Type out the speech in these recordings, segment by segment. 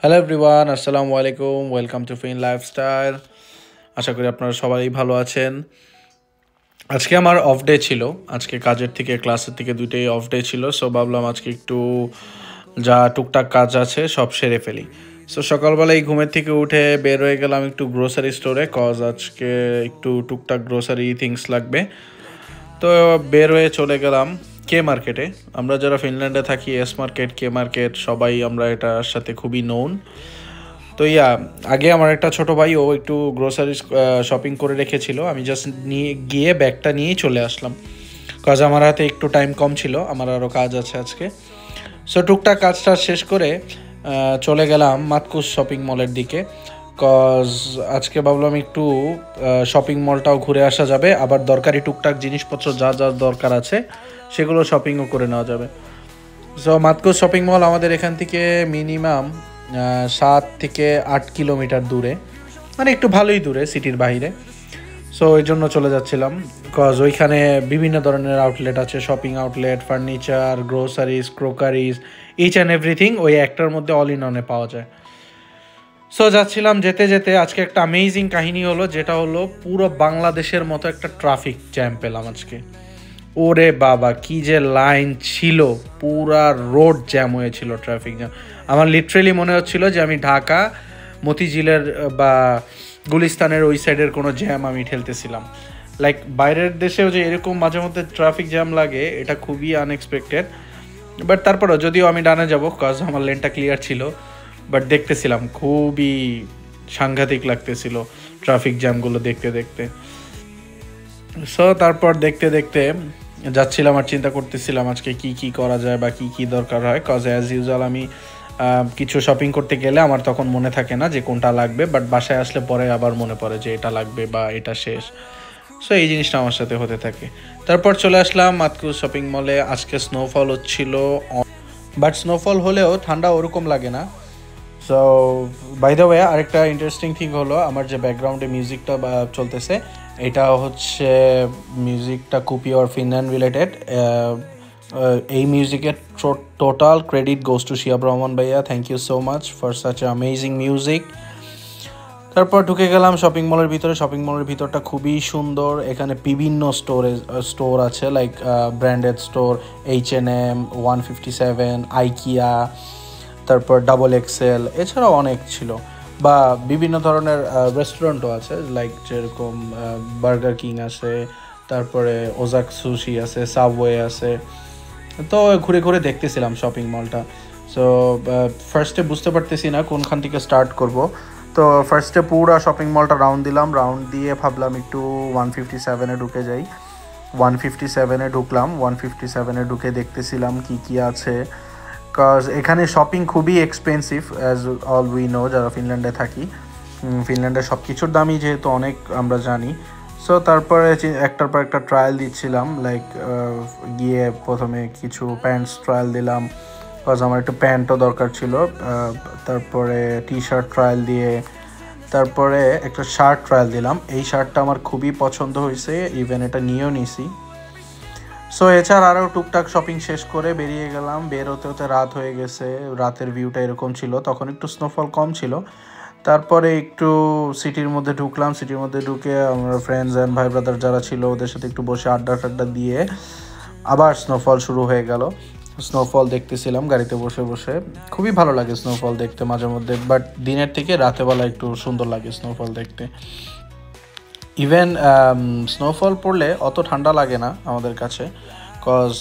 Hello everyone, আসসালামু আলাইকুম। Welcome to Fin lifestyle. আশা করি আপনারা সবাই ভালো আছেন। আজকে আমার অফ ডে ছিল। আজকে কাজের থেকে ক্লাসের থেকে দুইটাই অফ ডে ছিল। সো ভাবলাম আজকে একটু যা টুকটাক কাজ আছে সব সেরে ফেলি। সো সকালবেলায় ঘুমের থেকে উঠে বের হয়ে গেলাম একটু গ্রোসারি স্টোরে, কজ আজকে একটু টুকটাক গ্রোসারি থিংস লাগবে। তো বের হয়ে চলে গেলাম কে মার্কেটে। আমরা যারা ফিনল্যান্ডে থাকি, এস মার্কেট, কে মার্কেট, সবাই আমরা এটার সাথে খুবই নোন। তো আগে আমার একটা ছোট ভাই ও একটু গ্রোসারি শপিং করে রেখেছিল। আমি জাস্ট নিয়ে গিয়ে ব্যাগটা নিয়েই চলে আসলাম, কজ আমার হাতে একটু টাইম কম ছিল, আমার আরও কাজ আছে আজকে। সো টুকটাক কাজটা শেষ করে চলে গেলাম মাতকুস শপিং মলের দিকে, কজ আজকে ভাবলাম একটু শপিং মলটাও ঘুরে আসা যাবে, আবার দরকারি টুকটাক জিনিসপত্র যা যা দরকার আছে সেগুলো শপিংও করে নেওয়া যাবে। সো মাতকুস শপিং মল আমাদের এখান থেকে মিনিমাম 7 থেকে 8 কিলোমিটার দূরে, মানে একটু ভালোই দূরে সিটির বাইরে। সো ওই জন্য চলে যাচ্ছিলাম, কজ ওইখানে বিভিন্ন ধরনের আউটলেট আছে, shopping outlet, furniture, groceries, crockeries, each and everything ওই একটার মধ্যে অল ইন অনে পাওয়া যায়। সো যাচ্ছিলাম, যেতে যেতে আজকে একটা অ্যামেজিং কাহিনী হলো, যেটা হলো পুরো বাংলাদেশের মতো একটা ট্রাফিক জ্যাম পেলাম আজকে। ওরে বাবা, কি যে লাইন ছিল, পুরা রোড জ্যাম হয়েছিল, ট্রাফিক জ্যাম। আমার লিটারেলি মনে হচ্ছিল যে আমি ঢাকা মতিঝিলের বা গুলিস্তানের ওই সাইডের কোনো জ্যাম আমি ঠেলতেছিলাম। লাইক বাইরের দেশেও যে এরকম মাঝে মধ্যে ট্রাফিক জ্যাম লাগে, এটা খুবই আনএক্সপেক্টেড। বাট তারপরও যদিও আমি ডানে যাব, কজ আমার লেনটা ক্লিয়ার ছিল, বাট দেখতেছিলাম খুবই সাংঘাতিক লাগতেছিল ট্রাফিক জ্যামগুলো দেখতে দেখতে। সো তারপর দেখতে দেখতে যাচ্ছিলাম আর চিন্তা করতেছিলাম আজকে কি কি করা যায় বা কি কি দরকার হয়, কজ অ্যাজ ইউজুয়াল আমি কিছু শপিং করতে গেলে আমার তখন মনে থাকে না যে কোনটা লাগবে, বাট বাসায় আসলে পরে আবার মনে পড়ে যে এটা লাগবে বা এটা শেষ। সো এই জিনিসটা আমার সাথে হতে থাকে। তারপর চলে আসলাম মাতকুস শপিং মলে। আজকে স্নোফল হচ্ছিল, বাট স্নোফল হলেও ঠান্ডা ওরকম লাগে না। সো বাই দ্য ওয়ে, আরেকটা ইন্টারেস্টিং থিং হলো, আমার যে ব্যাকগ্রাউন্ডে মিউজিকটা চলতেছে, এটা হচ্ছে মিউজিকটা কুপিওর ফিনল্যান্ড রিলেটেড। এই মিউজিকের total credit goes to Shiyab Rahman ভাইয়া। Thank you so much for such amazing music. তারপর ঢুকে গেলাম শপিং মলের ভিতরে। শপিং মলের ভিতরটা খুবই সুন্দর। এখানে বিভিন্ন স্টোর আছে, like branded store, H&M, 157, IKEA, তারপর ডাবল এক্সেল, এছাড়াও অনেক ছিল। বা বিভিন্ন ধরনের রেস্টুরেন্টও আছে, লাইক যেরকম বার্গার কিং আছে, তারপরে ওজাক সুশি আছে, সাবওয়ে আছে। তো ঘুরে ঘুরে দেখতেছিলাম শপিং মলটা। সো ফার্স্টে বুঝতে পারতেছি না কোনখান থেকে স্টার্ট করব। তো ফার্স্টে পুরো শপিং মলটা রাউন্ড দিলাম, রাউন্ড দিয়ে ভাবলাম একটু 157-এ ঢুকে যাই। 157-এ ঢুকলাম। 157-এ ঢুকে দেখতেছিলাম কি কি আছে, কজ এখানে শপিং খুবই expensive, as all we know যারা ফিনল্যান্ডে থাকি। ফিনল্যান্ডের সব কিছুর দামই যেহেতু অনেক আমরা জানি। সো তারপরে একটার পর একটা ট্রায়াল দিচ্ছিলাম, লাইক গিয়ে প্রথমে কিছু প্যান্টস ট্রায়াল দিলাম, কজ আমার একটু প্যান্টও দরকার ছিল। তারপরে টি শার্ট ট্রায়াল দিয়ে, তারপরে একটা শার্ট ট্রায়াল দিলাম। এই শার্টটা আমার খুবই পছন্দ হয়েছে, ইভেন এটা নিয়েও নিছি। সো এছাড়া আরও টুকটাক শপিং শেষ করে বেরিয়ে গেলাম। বের হতে হতে রাত হয়ে গেছে। রাতের ভিউটা এরকম ছিল, তখন একটু স্নোফল কম ছিল। তারপরে একটু সিটির মধ্যে ঢুকলাম। সিটির মধ্যে ঢুকে আমরা ফ্রেন্ডস অ্যান্ড ভাই ব্রাদার যারা ছিল ওদের সাথে একটু বসে আড্ডা টাড্ডা দিয়ে আবার স্নোফল শুরু হয়ে গেল। স্নোফল দেখতেছিলাম গাড়িতে বসে বসে। খুবই ভালো লাগে স্নোফল দেখতে মাঝে মধ্যে, বাট দিনের থেকে রাতেবেলা একটু সুন্দর লাগে স্নোফল দেখতে। ইভেন স্নোফল পড়লে অত ঠান্ডা লাগে না আমাদের কাছে, কজ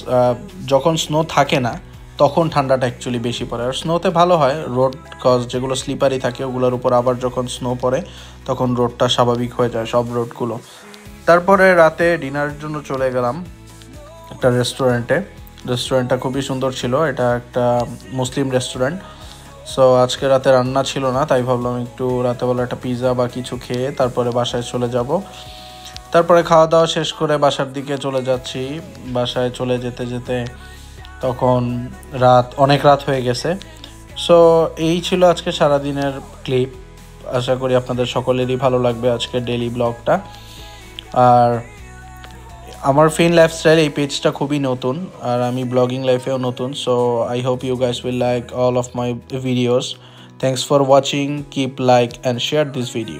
যখন স্নো থাকে না তখন ঠান্ডাটা অ্যাকচুয়ালি বেশি পড়ে। আর স্নোতে ভালো হয় রোড, কজ যেগুলো স্লিপারি থাকে ওগুলোর উপর আবার যখন স্নো পড়ে তখন রোডটা স্বাভাবিক হয়ে যায় সব রোডগুলো। তারপরে রাতে ডিনারের জন্য চলে গেলাম একটা রেস্টুরেন্টে। রেস্টুরেন্টটা খুবই সুন্দর ছিল, এটা একটা মুসলিম রেস্টুরেন্ট। সো আজকে রাতে রান্না ছিল না, তাই ভাবলাম একটু রাতেবেলা একটা পিৎজা বা কিছু খেয়ে তারপরে বাসায় চলে যাব। তারপরে খাওয়া দাওয়া শেষ করে বাসার দিকে চলে যাচ্ছি। বাসায় চলে যেতে যেতে তখন অনেক রাত হয়ে গেছে। সো এই ছিল আজকে সারাদিনের ক্লিপ। আশা করি আপনাদের সকলেরই ভালো লাগবে আজকের ডেইলি ব্লগটা। আর আমার ফিন লাইফস্টাইল এই পেজটা খুবই নতুন, আর আমি ব্লগিং লাইফেও নতুন। So I hope you guys will like all of my videos. Thanks for watching. Keep like and share this video.